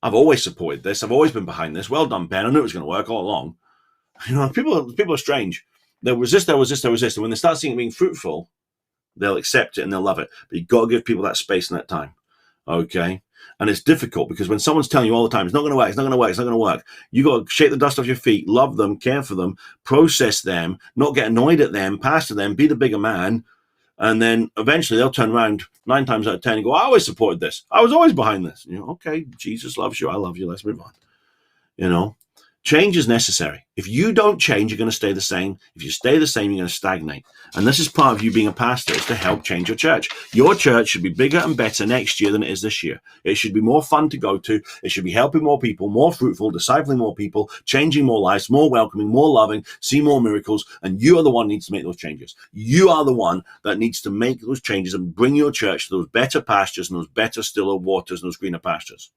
Speaker 1: I've always supported this. I've always been behind this. Well done, Ben. I knew it was going to work all along. People are strange. They'll resist. And when they start seeing it being fruitful, they'll accept it and they'll love it. But you've got to give people that space and that time. Okay? And it's difficult because when someone's telling you all the time, it's not going to work, you got to shake the dust off your feet, love them, care for them, process them, not get annoyed at them, pastor them, be the bigger man. And then eventually they'll turn around 9 times out of 10 and go, I always supported this. I was always behind this. Okay, Jesus loves you. I love you. Let's move on. Change is necessary. If you don't change, you're going to stay the same. If you stay the same, you're going to stagnate. And this is part of you being a pastor, is to help change your church. Your church should be bigger and better next year than it is this year. It should be more fun to go to. It should be helping more people, more fruitful, discipling more people, changing more lives, more welcoming, more loving, see more miracles. And you are the one who needs to make those changes. You are the one that needs to make those changes and bring your church to those better pastures and those better, stiller waters and those greener pastures.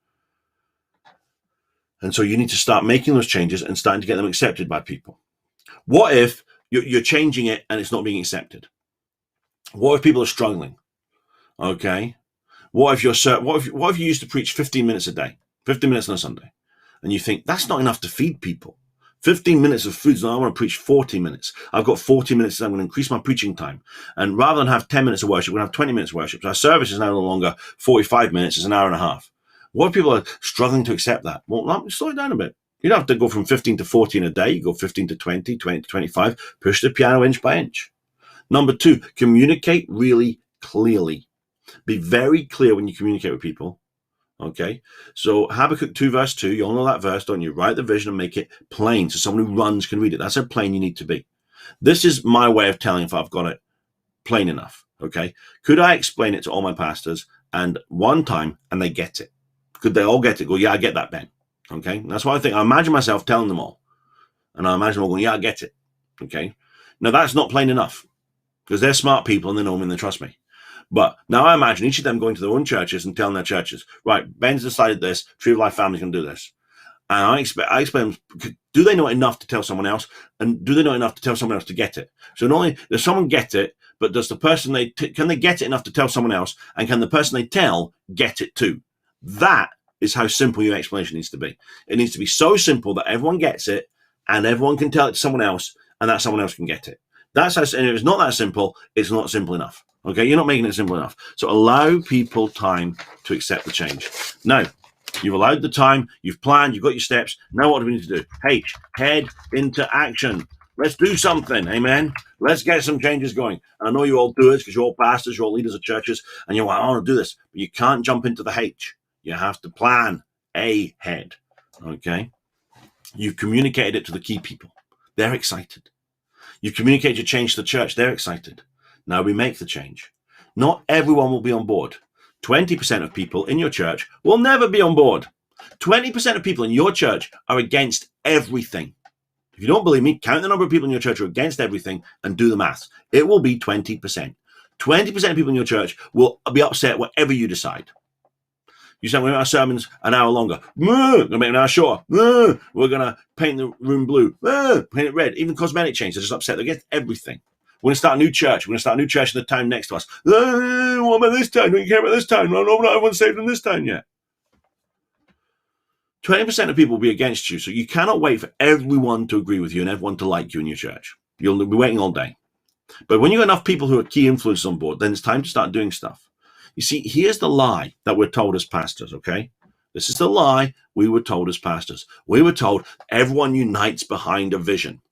Speaker 1: And so you need to start making those changes and starting to get them accepted by people. What if you're changing it and it's not being accepted? What if people are struggling? Okay. What if you used to preach 15 minutes a day, 15 minutes on a Sunday, and you think that's not enough to feed people? 15 minutes of food, so I want to preach 40 minutes. I've got 40 minutes, so I'm going to increase my preaching time. And rather than have 10 minutes of worship, we're going to have 20 minutes of worship. So our service is now no longer 45 minutes, it's an hour and a half. What if people are struggling to accept that? Well, slow it down a bit. You don't have to go from 15 to 40 in a day. You go 15 to 20, 20 to 25. Push the piano inch by inch. Number 2, communicate really clearly. Be very clear when you communicate with people. Okay? So Habakkuk 2 verse 2, you all know that verse, don't you? Write the vision and make it plain so someone who runs can read it. That's how plain you need to be. This is my way of telling if I've got it plain enough. Okay? Could I explain it to all my pastors and one time and they get it? Could they all get it? Go, yeah, I get that, Ben. Okay? That's what I think. I imagine myself telling them all. And I imagine them all going, yeah, I get it. Okay? Now, that's not plain enough because they're smart people and they know me and they trust me. But now I imagine each of them going to their own churches and telling their churches, right, Ben's decided this, Tree of Life family's going to do this. And I expect them, do they know enough to tell someone else? And do they know enough to tell someone else to get it? So not only does someone get it, but does the person can they get it enough to tell someone else? And can the person they tell get it too? That is how simple your explanation needs to be. It needs to be so simple that everyone gets it and everyone can tell it to someone else and that someone else can get it. That's how, and if it's not that simple, it's not simple enough. Okay, you're not making it simple enough. So allow people time to accept the change. Now, you've allowed the time, you've planned, you've got your steps. Now what do we need to do? H, head into action. Let's do something, amen? Let's get some changes going. And I know you all do it because you're all pastors, you're all leaders of churches, and you're like, I want to do this. But you can't jump into the H. You have to plan ahead, okay? You've communicated it to the key people. They're excited. You've communicated your change to the church. They're excited. Now we make the change. Not everyone will be on board. 20% of people in your church will never be on board. 20% of people in your church are against everything. If you don't believe me, count the number of people in your church who are against everything and do the maths. It will be 20%. 20% of people in your church will be upset whatever you decide. You say, we're going to make our sermons an hour longer. We're going to make an hour shorter. We're going to paint the room blue. Paint it red. Even cosmetic change. They're just upset. They're against everything. We're going to start a new church. We're going to start a new church in the town next to us. What about this town? Don't you care about this town? No, not everyone's saved in this town yet. 20% of people will be against you. So you cannot wait for everyone to agree with you and everyone to like you in your church. You'll be waiting all day. But when you got enough people who are key influencers on board, then it's time to start doing stuff. You see, here's the lie that we're told as pastors, okay? This is the lie we were told as pastors. We were told everyone unites behind a vision.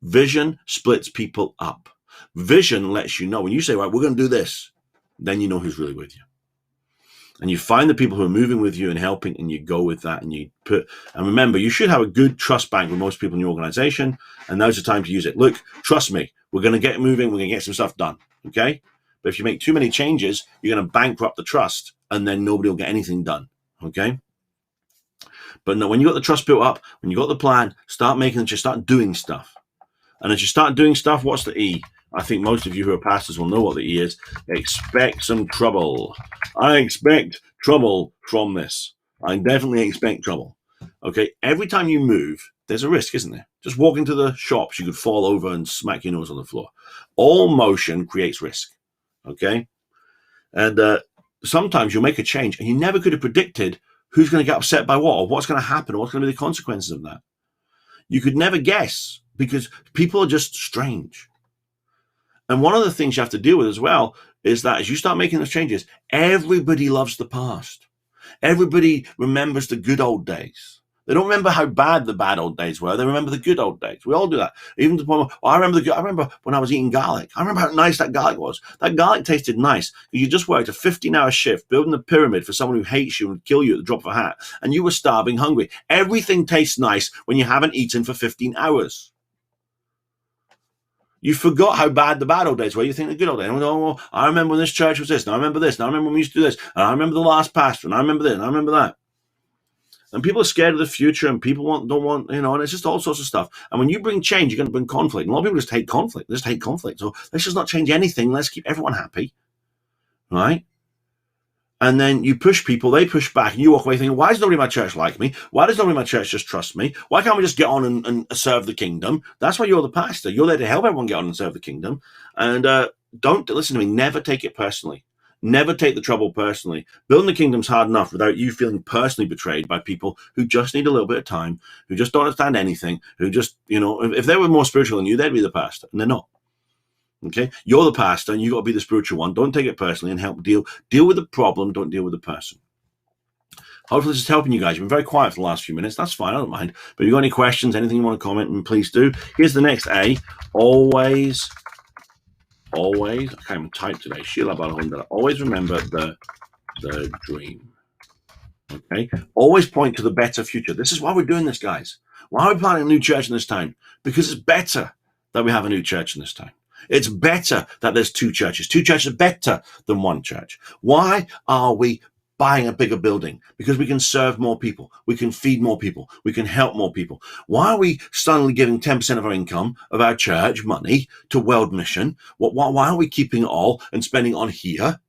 Speaker 1: Vision splits people up. Vision lets you know. When you say, right, we're going to do this, then you know who's really with you. And you find the people who are moving with you and helping, and you go with that. And remember, you should have a good trust bank with most people in your organization. And now's the time to use it. Look, trust me, we're going to get moving. We're going to get some stuff done, okay? But if you make too many changes, you're going to bankrupt the trust, and then nobody will get anything done, okay? But no, when you got the trust built up, when you got the plan, just start doing stuff. And as you start doing stuff, what's the E? I think most of you who are pastors will know what the E is. Expect some trouble. I expect trouble from this. I definitely expect trouble. Okay, every time you move, there's a risk, isn't there? Just walk into the shops, you could fall over and smack your nose on the floor. All motion creates risk. Okay, and sometimes you'll make a change and you never could have predicted who's going to get upset by what, or what's going to happen, or what's going to be the consequences of that. You could never guess, because people are just strange. And one of the things you have to deal with as well is that as you start making those changes, everybody loves the past. Everybody remembers the good old days. They don't remember how bad the bad old days were. They remember the good old days. We all do that. Even to the point where, I remember when I was eating garlic. I remember how nice that garlic was. That garlic tasted nice. You just worked a 15-hour shift building a pyramid for someone who hates you and would kill you at the drop of a hat. And you were starving, hungry. Everything tastes nice when you haven't eaten for 15 hours. You forgot how bad the bad old days were. You think the good old days. Oh, I remember when this church was this, and I remember this, and I remember when we used to do this, and I remember the last pastor, and I remember this, and I remember that. And people are scared of the future, and people don't want, and it's just all sorts of stuff. And when you bring change, you're going to bring conflict. And a lot of people just hate conflict. They just hate conflict. So let's just not change anything. Let's keep everyone happy, right? And then you push people, they push back, and you walk away thinking, why does nobody in my church like me? Why does nobody in my church just trust me? Why can't we just get on and serve the kingdom? That's why you're the pastor. You're there to help everyone get on and serve the kingdom. And don't, listen to me, never take it personally. Never take the trouble personally. Building the kingdom's hard enough without you feeling personally betrayed by people who just need a little bit of time, who just don't understand anything, who just, if they were more spiritual than you, they'd be the pastor, and they're not. Okay, you're the pastor, and you got to be the spiritual one. Don't take it personally, and help deal with the problem. Don't deal with the person. Hopefully this is helping you guys. You've been very quiet for the last few minutes. That's fine. I don't mind. But if you've got any questions, anything you want to comment, and please do. Here's the next A. Always. I can't even type today. Always remember the dream. Okay. Always point to the better future. This is why we're doing this, guys. Why are we planting a new church in this time? Because it's better that we have a new church in this time. It's better that there's two churches. Two churches are better than one church. Why are we buying a bigger building? Because we can serve more people. We can feed more people. We can help more people. Why are we suddenly giving 10% of our income, of our church money, to World Mission? Why are we keeping it all and spending it on here?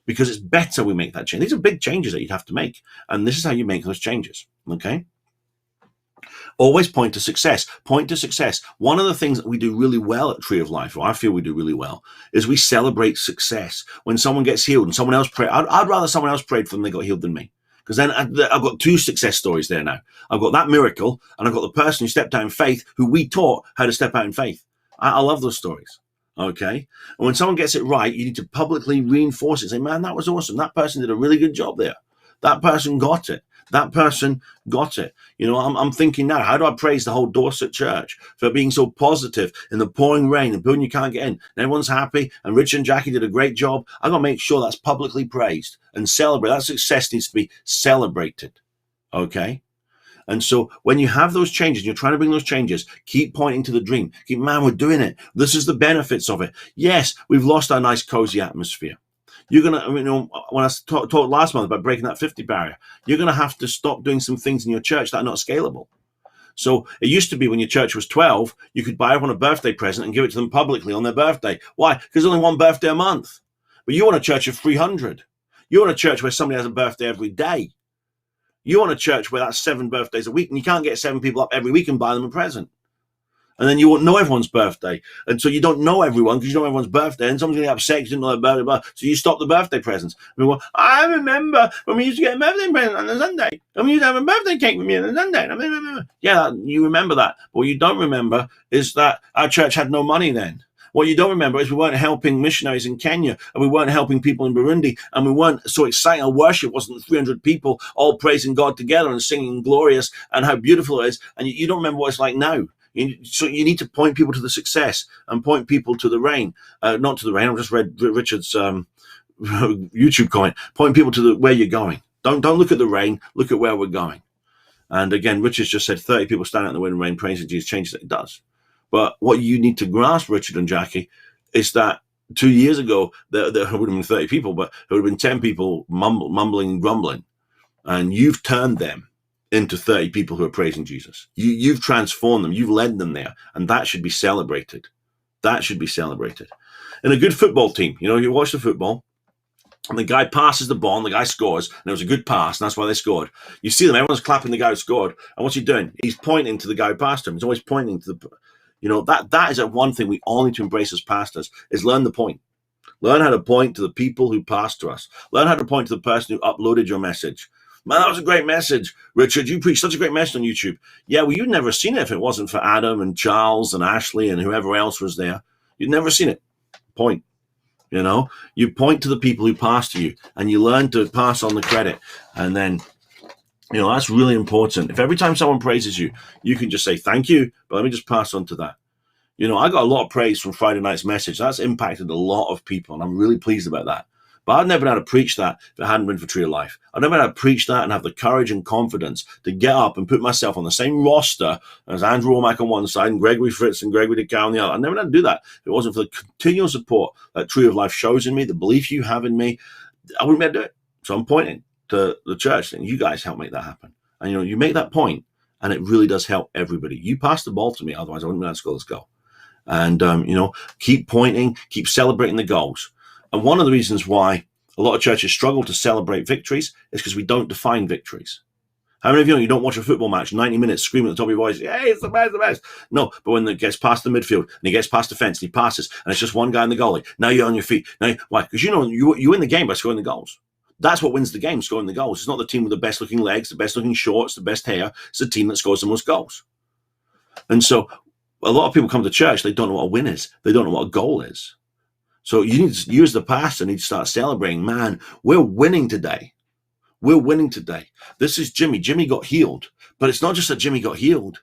Speaker 1: Because it's better we make that change. These are big changes that you'd have to make. And this is how you make those changes. Okay? Always point to success. Point to success. One of the things that we do really well at Tree of Life, or I feel we do really well, is we celebrate success. When someone gets healed and someone else prayed, I'd rather someone else prayed for them they got healed than me. Because then I've got two success stories there now. I've got that miracle, and I've got the person who stepped out in faith, who we taught how to step out in faith. I love those stories. Okay? And when someone gets it right, you need to publicly reinforce it. Say, man, that was awesome. That person did a really good job there. That person got it. That person got it. I'm thinking now, how do I praise the whole Dorset church for being so positive in the pouring rain and building you can't get in? And everyone's happy, and Rich and Jackie did a great job. I've got to make sure that's publicly praised and celebrated. That success needs to be celebrated. Okay? And so when you have those changes, you're trying to bring those changes, keep pointing to the dream. Man, we're doing it. This is the benefits of it. Yes, we've lost our nice, cozy atmosphere. You're going to, when I talked last month about breaking that 50 barrier, you're going to have to stop doing some things in your church that are not scalable. So it used to be when your church was 12, you could buy everyone a birthday present and give it to them publicly on their birthday. Why? Because there's only one birthday a month. But you want a church of 300. You want a church where somebody has a birthday every day. You want a church where that's 7 birthdays a week, and you can't get 7 people up every week and buy them a present. And then you won't know everyone's birthday. And so you don't know everyone because you don't know everyone's birthday. And someone's going to get upset because you didn't know their birthday. So you stop the birthday presents. I remember when we used to get a birthday present on a Sunday. And we used to have a birthday cake with me on a Sunday. Yeah, you remember that. But what you don't remember is that our church had no money then. What you don't remember is we weren't helping missionaries in Kenya, and we weren't helping people in Burundi, and we weren't so exciting. Our worship wasn't 300 people all praising God together and singing glorious and how beautiful it is. And you don't remember what it's like now. So you need to point people to the success and point people to the rain. Not to the rain. I've just read Richard's YouTube comment. Point people to where you're going. Don't look at the rain. Look at where we're going. And again, Richard's just said 30 people standing out in the wind and rain praising Jesus changes it. It does. But what you need to grasp, Richard and Jackie, is that 2 years ago, there would have been 30 people, but there would have been 10 people mumbling and grumbling. And you've turned them into 30 people who are praising Jesus. You've transformed them. You've led them there. And that should be celebrated. That should be celebrated. In a good football team, you watch the football, and the guy passes the ball, and the guy scores, and it was a good pass, and that's why they scored. You see them, everyone's clapping the guy who scored, and what's he doing? He's pointing to the guy who passed him. He's always pointing to that is one thing we all need to embrace as pastors, is learn the point. Learn how to point to the people who passed to us. Learn how to point to the person who uploaded your message. Man, that was a great message. Richard, you preached such a great message on YouTube. Yeah, well, you'd never seen it if it wasn't for Adam and Charles and Ashley and whoever else was there. You'd never seen it. Point. You know, you point to the people who passed to you and you learn to pass on the credit. And then, you know, that's really important. If every time someone praises you, you can just say, thank you, but let me just pass on to that. You know, I got a lot of praise from Friday night's message. That's impacted a lot of people, and I'm really pleased about that. But I'd never been able to preach that if it hadn't been for Tree of Life. I'd never been able to preach that and have the courage and confidence to get up and put myself on the same roster as Andrew Womack on one side and Gregory Fritz and Gregory DeCow on the other. I'd never been able to do that if it wasn't for the continual support that Tree of Life shows in me, the belief you have in me. I wouldn't be able to do it. So I'm pointing to the church and you guys help make that happen. And, you know, you make that point and it really does help everybody. You pass the ball to me, otherwise I wouldn't be able to score this goal. And, you know, keep pointing, keep celebrating the goals. And one of the reasons why a lot of churches struggle to celebrate victories is because we don't define victories. How many of you don't watch a football match, 90 minutes, screaming at the top of your voice, hey, it's the best, the best. No, but when it gets past the midfield and he gets past the fence and he passes and it's just one guy in the goalie, now you're on your feet. Now, why? Because you know you win the game by scoring the goals. That's what wins the game, scoring the goals. It's not the team with the best looking legs, the best looking shorts, the best hair. It's the team that scores the most goals. And so a lot of people come to church, they don't know what a win is. They don't know what a goal is. So you need to use the pastor, need to start celebrating, man, we're winning today. We're winning today. This is Jimmy. Jimmy got healed. But it's not just that Jimmy got healed,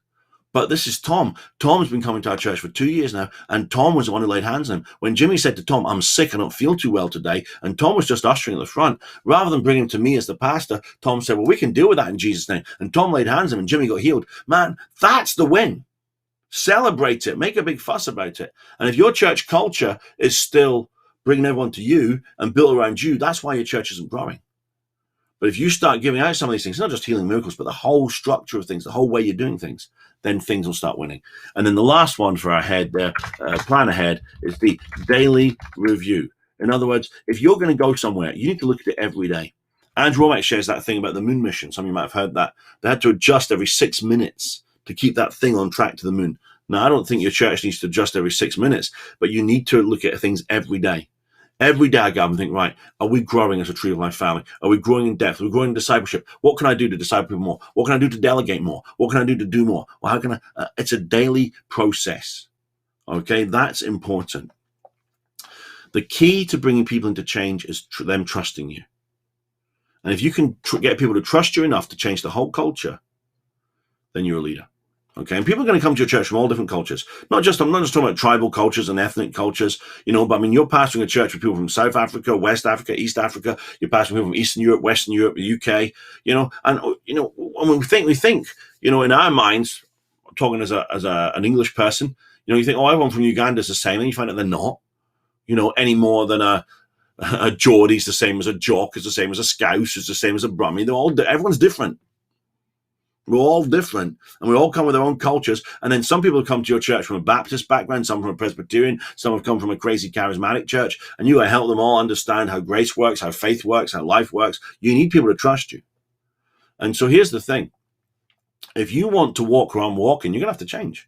Speaker 1: but this is Tom. Tom's been coming to our church for 2 years now, and Tom was the one who laid hands on him. When Jimmy said to Tom, I'm sick, I don't feel too well today, and Tom was just ushering at the front, rather than bring him to me as the pastor, Tom said, well, we can deal with that in Jesus' name. And Tom laid hands on him, and Jimmy got healed. Man, that's the win. Celebrate it. Make a big fuss about it. And if your church culture is still bringing everyone to you and built around you, that's why your church isn't growing. But if you start giving out some of these things, not just healing miracles, but the whole structure of things, the whole way you're doing things, then things will start winning. And then the last one for our head, plan ahead, is the daily review. In other words, if you're going to go somewhere, you need to look at it every day. Andrew Womack shares that thing about the moon mission. Some of you might have heard that. They had to adjust every 6 minutes to keep that thing on track to the moon. Now, I don't think your church needs to adjust every 6 minutes, but you need to look at things every day. Every day I go up and think, right, are we growing as a Tree of Life family? Are we growing in depth? Are we growing in discipleship? What can I do to disciple people more? What can I do to delegate more? What can I do to do more? Well, how can I? It's a daily process. Okay, that's important. The key to bringing people into change is them trusting you. And if you can get people to trust you enough to change the whole culture, then you're a leader. Okay, and people are going to come to your church from all different cultures. I'm not just talking about tribal cultures and ethnic cultures, but I mean, you're pastoring a church with people from South Africa, West Africa, East Africa. You're pastoring people from Eastern Europe, Western Europe, the UK. And when we think, in our minds, talking as an English person, you think, oh, everyone from Uganda is the same, and you find out they're not. Any more than a Geordie's the same as a Jock, is the same as a Scouse, is the same as a Brummie. Everyone's different. We're all different, and we all come with our own cultures. And then some people come to your church from a Baptist background, some from a Presbyterian, some have come from a crazy charismatic church, and you help them all understand how grace works, how faith works, how life works. You need people to trust you. And so here's the thing. If you want to walk where I'm walking, you're going to have to change.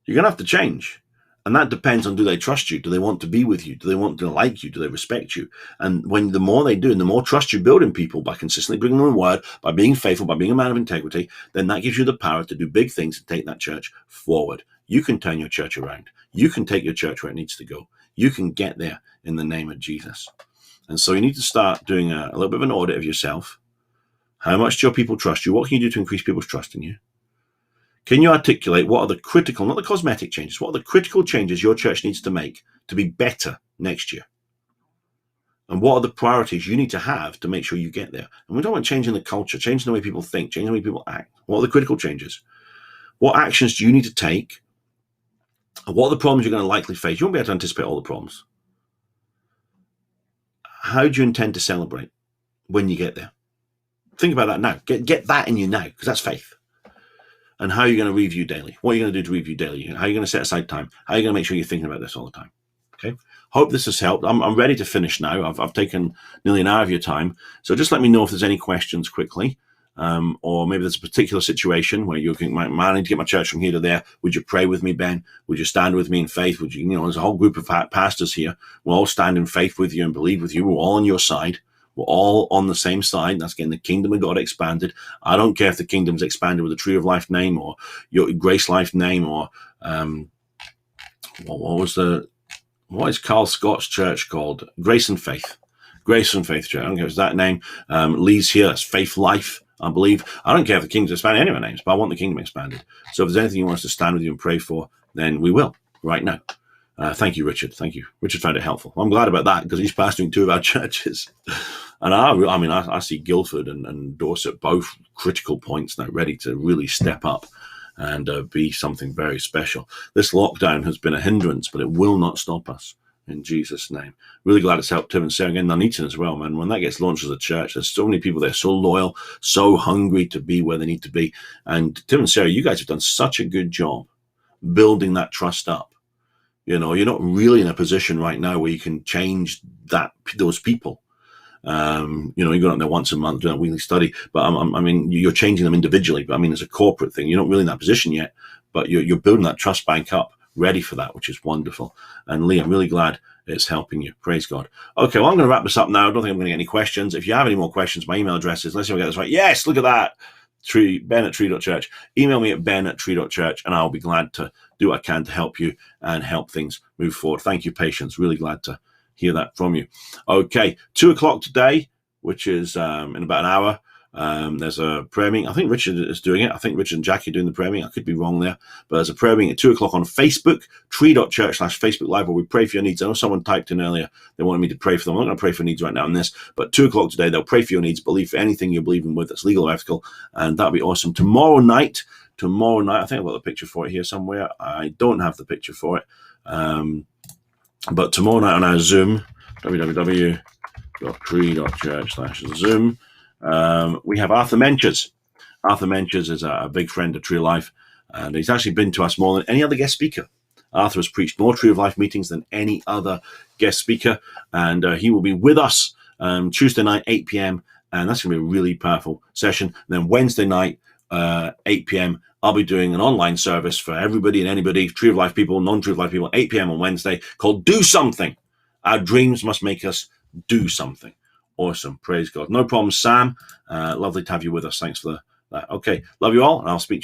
Speaker 1: You're going to have to change. And that depends on, do they trust you? Do they want to be with you? Do they want to like you? Do they respect you? And the more they do, and the more trust you build in people by consistently bringing them in word, by being faithful, by being a man of integrity, then that gives you the power to do big things and take that church forward. You can turn your church around. You can take your church where it needs to go. You can get there in the name of Jesus. And so you need to start doing a little bit of an audit of yourself. How much do your people trust you? What can you do to increase people's trust in you? Can you articulate what are the critical, not the cosmetic changes, what are the critical changes your church needs to make to be better next year? And what are the priorities you need to have to make sure you get there? And we don't want changing the culture, changing the way people think, changing the way people act. What are the critical changes? What actions do you need to take? And what are the problems you're going to likely face? You won't be able to anticipate all the problems. How do you intend to celebrate when you get there? Think about that now. Get that in you now, because that's faith. And how are you going to review daily? What are you going to do to review daily? How are you going to set aside time? How are you going to make sure you're thinking about this all the time? Okay. Hope this has helped. I'm ready to finish now. I've taken nearly an hour of your time. So just let me know if there's any questions quickly. Or maybe there's a particular situation where you think, man, I need to get my church from here to there. Would you pray with me, Ben? Would you stand with me in faith? Would you, there's a whole group of pastors here. We'll all stand in faith with you and believe with you. We're all on your side. We're all on the same side. That's getting the kingdom of God expanded. I don't care if the kingdom's expanded with the Tree of Life name or your Grace Life name or what is Carl Scott's church called? Grace and Faith. Grace and Faith Church. I don't care if it's that name. Lee's here. That's Faith Life, I believe. I don't care if the kingdom's expanded, any of our names, but I want the kingdom expanded. So if there's anything you want us to stand with you and pray for, then we will right now. Thank you, Richard. Thank you. Richard found it helpful. I'm glad about that because he's pastoring two of our churches. And I see Guildford and Dorset, both critical points now, ready to really step up and be something very special. This lockdown has been a hindrance, but it will not stop us in Jesus' name. Really glad it's helped Tim and Sarah and Nuneaton as well, man. When that gets launched as a church, there's so many people there, so loyal, so hungry to be where they need to be. And Tim and Sarah, you guys have done such a good job building that trust up. You know, you're not really in a position right now where you can change those people. You're going up there once a month doing a weekly study, but I mean, you're changing them individually. But I mean, as a corporate thing, you're not really in that position yet, but you're building that trust bank up, ready for that, which is wonderful. And Lee, I'm really glad it's helping you. Praise God. Okay, well, I'm going to wrap this up now. I don't think I'm going to get any questions. If you have any more questions, my email address is, let's see if I get this right. Yes, look at that. Ben@tree.church. Email me at ben@tree.church, and I'll be glad to do what I can to help you and help things move forward. Thank you, Patience. Really glad to hear that from you. Okay, 2:00 today, which is in about an hour. There's a prayer meeting. I think Richard is doing it. I think Richard and Jackie are doing the prayer meeting. I could be wrong there, but there's a prayer meeting at 2:00 on Facebook, tree.church/Facebook Live, where we pray for your needs. I know someone typed in earlier, they wanted me to pray for them. I'm not going to pray for needs right now in this, but 2:00 today, they'll pray for your needs, believe for anything you're believing with that's legal or ethical, and that'll be awesome. Tomorrow night, I think I've got the picture for it here somewhere. I don't have the picture for it, but tomorrow night on our Zoom, www.tree.church/Zoom, we have Arthur Menchers. Arthur Menchers is a big friend of Tree of Life, and he's actually been to us more than any other guest speaker. Arthur has preached more Tree of Life meetings than any other guest speaker, and he will be with us Tuesday night, 8 p.m., and that's going to be a really powerful session. And then Wednesday night, 8 p.m., I'll be doing an online service for everybody and anybody, Tree of Life people, non-Tree of Life people, 8 p.m. on Wednesday, called Do Something. Our dreams must make us do something. Awesome. Praise God. No problem, Sam. Lovely to have you with us. Thanks for that. Okay. Love you all, and I'll speak to you.